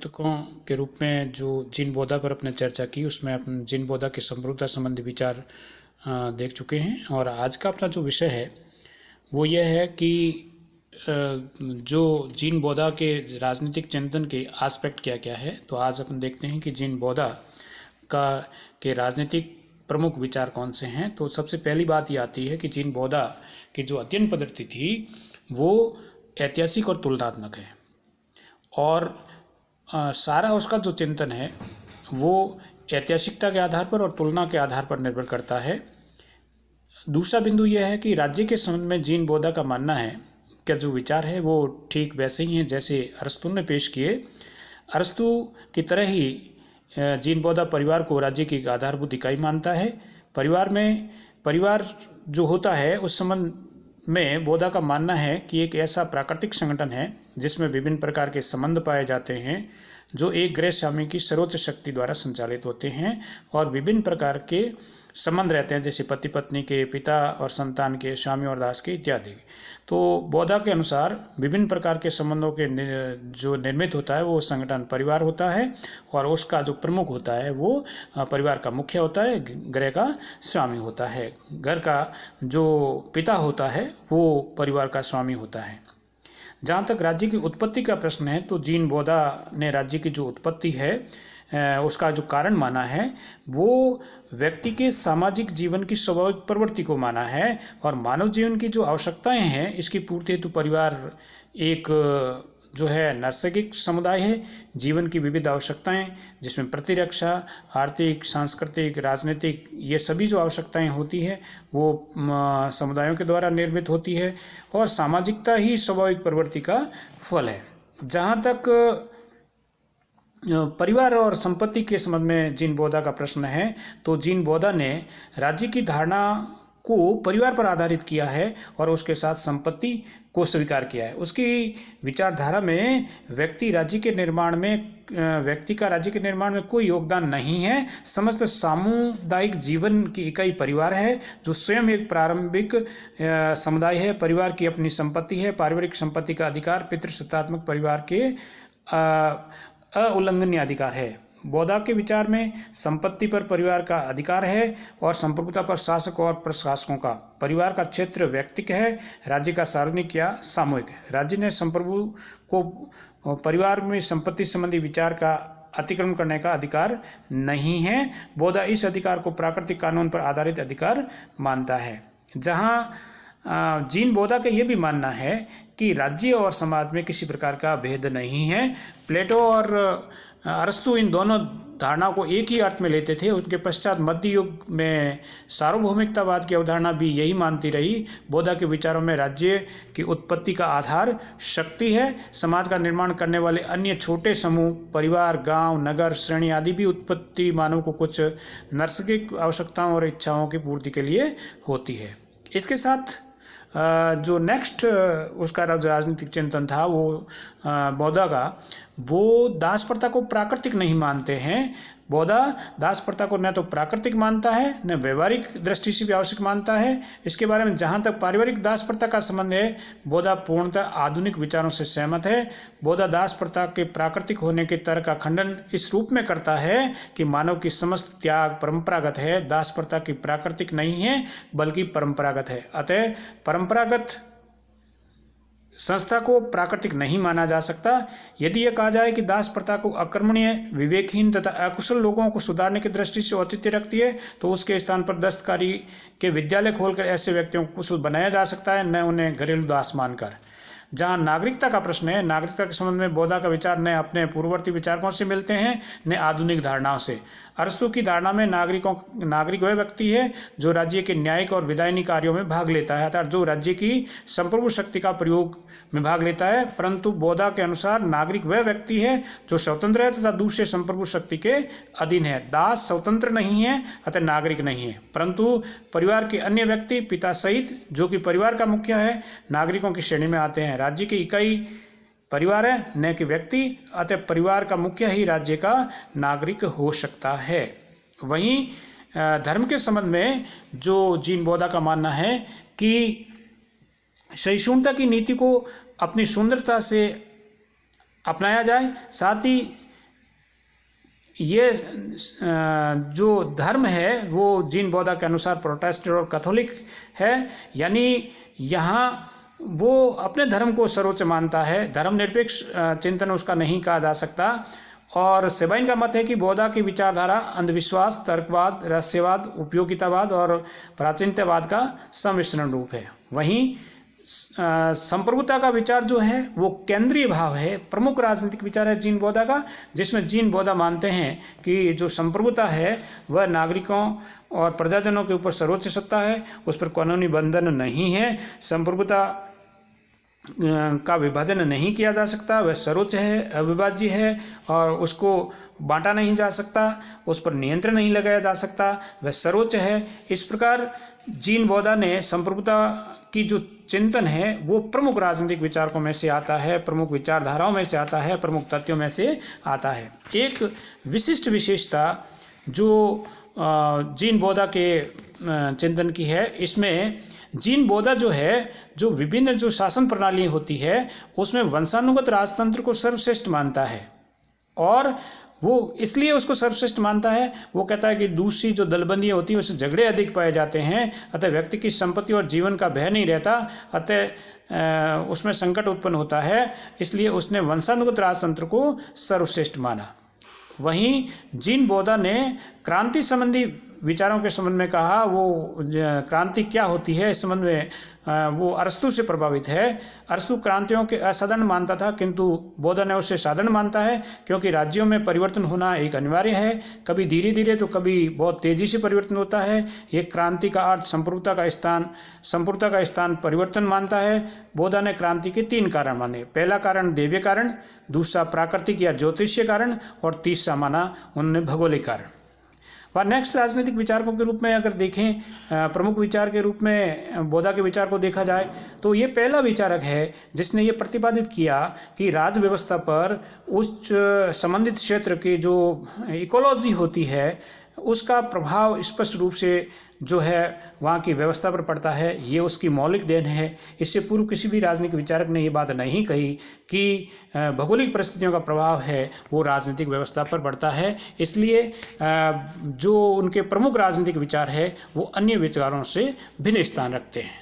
पुस्तकों के रूप में जो जीन बोधा पर अपने चर्चा की, उसमें अपन जीन बोधा के संप्रभुता संबंधी विचार देख चुके हैं। और आज का अपना जो विषय है वो यह है कि जो जीन बोधा के राजनीतिक चिंतन के एस्पेक्ट क्या क्या है। तो आज अपन देखते हैं कि जीन बोधा के राजनीतिक प्रमुख विचार कौन से हैं। तो सबसे पहली बात ये आती है कि जीन बोधा की जो अध्ययन पद्धति थी वो ऐतिहासिक और तुलनात्मक है, और सारा उसका जो चिंतन है वो ऐतिहासिकता के आधार पर और तुलना के आधार पर निर्भर करता है। दूसरा बिंदु यह है कि राज्य के संबंध में जीन बोधा का मानना है कि जो विचार है वो ठीक वैसे ही हैं जैसे अरस्तु ने पेश किए। अरस्तु की तरह ही जीन बोधा परिवार को राज्य की आधारभूत इकाई मानता है। परिवार जो होता है उस संबंध में बोधा का मानना है कि एक ऐसा प्राकृतिक संगठन है जिसमें विभिन्न प्रकार के संबंध पाए जाते हैं जो एक गृह स्वामी की सर्वोच्च शक्ति द्वारा संचालित होते हैं, और विभिन्न प्रकार के संबंध रहते हैं जैसे पति पत्नी के, पिता और संतान के, स्वामी और दास के इत्यादि। तो बोधा के अनुसार विभिन्न प्रकार के संबंधों के जो निर्मित होता है वो संगठन परिवार होता है, और उसका जो प्रमुख होता है वो परिवार का मुखिया होता है, गृह का स्वामी होता है। घर का जो पिता होता है वो परिवार का स्वामी होता है। जहाँ तक राज्य की उत्पत्ति का प्रश्न है तो जीन बोधा ने राज्य की जो उत्पत्ति है उसका जो कारण माना है वो व्यक्ति के सामाजिक जीवन की स्वाभाविक प्रवृत्ति को माना है, और मानव जीवन की जो आवश्यकताएं हैं इसकी पूर्ति हेतु परिवार एक जो है नैसर्गिक समुदाय है। जीवन की विविध आवश्यकताएं जिसमें प्रतिरक्षा, आर्थिक, सांस्कृतिक, राजनीतिक, ये सभी जो आवश्यकताएं होती है वो समुदायों के द्वारा निर्मित होती है, और सामाजिकता ही स्वाभाविक प्रवृत्ति का फल है। जहाँ तक परिवार और संपत्ति के संबंध में जीन बोधा का प्रश्न है तो जीन बोधा ने राज्य की धारणा को परिवार पर आधारित किया है और उसके साथ संपत्ति को स्वीकार किया है। उसकी विचारधारा में व्यक्ति का राज्य के निर्माण में कोई योगदान नहीं है। समस्त सामुदायिक जीवन की इकाई परिवार है जो स्वयं एक प्रारंभिक समुदाय है। परिवार की अपनी संपत्ति है। पारिवारिक संपत्ति का अधिकार पितृसत्तात्मक परिवार के अउल्लंघनीय अधिकार है। बोधा के विचार में संपत्ति पर परिवार का अधिकार है और संप्रभुता पर शासक और प्रशासकों का। परिवार का क्षेत्र व्यक्तिक है, राज्य का सार्वजनिक या सामूहिक है। राज्य ने संप्रभु को परिवार में संपत्ति संबंधी विचार का अतिक्रमण करने का अधिकार नहीं है। बोधा इस अधिकार को प्राकृतिक कानून पर आधारित अधिकार मानता है। जहाँ जीन बोधा का यह भी मानना है कि राज्य और समाज में किसी प्रकार का भेद नहीं है। प्लेटो और अरस्तु इन दोनों धारणाओं को एक ही अर्थ में लेते थे। उनके पश्चात मध्य युग में सार्वभौमिकतावाद की अवधारणा भी यही मानती रही। बोधा के विचारों में राज्य की उत्पत्ति का आधार शक्ति है। समाज का निर्माण करने वाले अन्य छोटे समूह, परिवार, गांव, नगर, श्रेणी आदि भी उत्पत्ति मानव को कुछ नैसर्गिक आवश्यकताओं और इच्छाओं की पूर्ति के लिए होती है। इसके साथ जो नेक्स्ट उसका जो राजनीतिक चिंतन था वो बोधा का, वो दास प्रथा को प्राकृतिक नहीं मानते हैं। बोधा दास प्रथा को न तो प्राकृतिक मानता है न व्यवहारिक दृष्टि से भी आवश्यक मानता है। इसके बारे में जहाँ तक पारिवारिक दास प्रथा का संबंध है, बोधा पूर्णतः आधुनिक विचारों से सहमत है। बोधा दास प्रथा के प्राकृतिक होने के तर्क का खंडन इस रूप में करता है कि मानव की समस्त त्याग परंपरागत है। दास प्रथा की प्राकृतिक नहीं है बल्कि परंपरागत है। अतः परंपरागत संस्था को प्राकृतिक नहीं माना जा सकता। यदि यह कहा जाए कि दास प्रथा को अकर्मण्य, विवेकहीन तथा अकुशल लोगों को सुधारने की दृष्टि से औचित्य रखती है तो उसके स्थान पर दस्तकारी के विद्यालय खोलकर ऐसे व्यक्तियों को कुशल बनाया जा सकता है, न उन्हें घरेलू दास मानकर। जहाँ नागरिकता का प्रश्न है, नागरिकता के संबंध में बोधा का विचार न अपने पूर्ववर्ती विचारकों से मिलते हैं न आधुनिक धारणाओं से। अरस्तु की धारणा में नागरिक वह व्यक्ति है जो राज्य के न्यायिक और विधायनी कार्यों में भाग लेता है, अर्थात जो राज्य की संप्रभु शक्ति का प्रयोग में भाग लेता है। परंतु बोधा के अनुसार नागरिक वह व्यक्ति है जो स्वतंत्र है तथा दूसरे संप्रभु शक्ति के अधीन है। दास स्वतंत्र नहीं है अतः नागरिक नहीं है, परंतु परिवार के अन्य व्यक्ति, पिता सहित, जो कि परिवार का मुखिया है, नागरिकों की श्रेणी में आते हैं। राज्य की इकाई परिवार है न कि व्यक्ति, अतः परिवार का मुखिया ही राज्य का नागरिक हो सकता है। वहीं धर्म के संबंध में जो जीन बोधा का मानना है कि सहिष्णुता की नीति को अपनी सुंदरता से अपनाया जाए, साथ ही ये जो धर्म है वो जीन बौद्धा के अनुसार प्रोटेस्टेंट और कैथोलिक है, यानी यहाँ वो अपने धर्म को सर्वोच्च मानता है, धर्मनिरपेक्ष चिंतन उसका नहीं कहा जा सकता। और सेबाइन का मत है कि बौद्धा की विचारधारा अंधविश्वास, तर्कवाद, रहस्यवाद, उपयोगितावाद और प्राचीनतावाद का सम्मिश्रण रूप है। वहीं संप्रभुता का विचार जो है वो केंद्रीय भाव है, प्रमुख राजनीतिक विचार है जीन बौद्धा का, जिसमें जीन बौद्धा मानते हैं कि जो संप्रभुता है वह नागरिकों और प्रजाजनों के ऊपर सर्वोच्च सत्ता है, उस पर कानूनी बंधन नहीं है, संप्रभुता का विभाजन नहीं किया जा सकता, वह सर्वोच्च है, अविभाज्य है और उसको बांटा नहीं जा सकता, उस पर नियंत्रण नहीं लगाया जा सकता, वह सर्वोच्च है। इस प्रकार जीन बौद्धा ने संप्रभुता की जो चिंतन है वो प्रमुख राजनीतिक विचारकों में से आता है, प्रमुख विचारधाराओं में से आता है, प्रमुख तथ्यों में से आता है। एक विशिष्ट विशेषता जो जीन बौद्धा के चिंतन की है, इसमें जीन बौद्धा जो है, जो विभिन्न जो शासन प्रणाली होती है उसमें वंशानुगत राजतंत्र को सर्वश्रेष्ठ मानता है, और वो इसलिए उसको सर्वश्रेष्ठ मानता है। वो कहता है कि दूसरी जो दलबंदियाँ होती हैं उससे झगड़े अधिक पाए जाते हैं, अतः व्यक्ति की संपत्ति और जीवन का भय नहीं रहता, अतः उसमें संकट उत्पन्न होता है, इसलिए उसने वंशानुगत राजतंत्र को सर्वश्रेष्ठ माना। वहीं जीन बौद्धा ने क्रांति संबंधी विचारों के संबंध में कहा, वो क्रांति क्या होती है इस संबंध में वो अरस्तु से प्रभावित है। अरस्तु क्रांतियों के असाधारण मानता था, किंतु बौद्धा ने उसे साधारण मानता है, क्योंकि राज्यों में परिवर्तन होना एक अनिवार्य है, कभी धीरे धीरे तो कभी बहुत तेज़ी से परिवर्तन होता है। ये क्रांति का अर्थ संप्रभुता का स्थान परिवर्तन मानता है। बौद्धा ने क्रांति के 3 कारण माने। पहला कारण दैवीय कारण, दूसरा प्राकृतिक या ज्योतिषीय कारण और तीसरा माना उन्होंने भौगोलिक कारण। और नेक्स्ट राजनीतिक विचारकों के रूप में अगर देखें, प्रमुख विचार के रूप में बौद्धा के विचार को देखा जाए तो ये पहला विचारक है जिसने ये प्रतिपादित किया कि राज व्यवस्था पर उच्च संबंधित क्षेत्र की जो इकोलॉजी होती है उसका प्रभाव स्पष्ट रूप से जो है वहाँ की व्यवस्था पर पड़ता है। ये उसकी मौलिक देन है। इससे पूर्व किसी भी राजनीतिक विचारक ने ये बात नहीं कही कि भौगोलिक परिस्थितियों का प्रभाव है वो राजनीतिक व्यवस्था पर पड़ता है। इसलिए जो उनके प्रमुख राजनीतिक विचार है वो अन्य विचारों से भिन्न स्थान रखते हैं।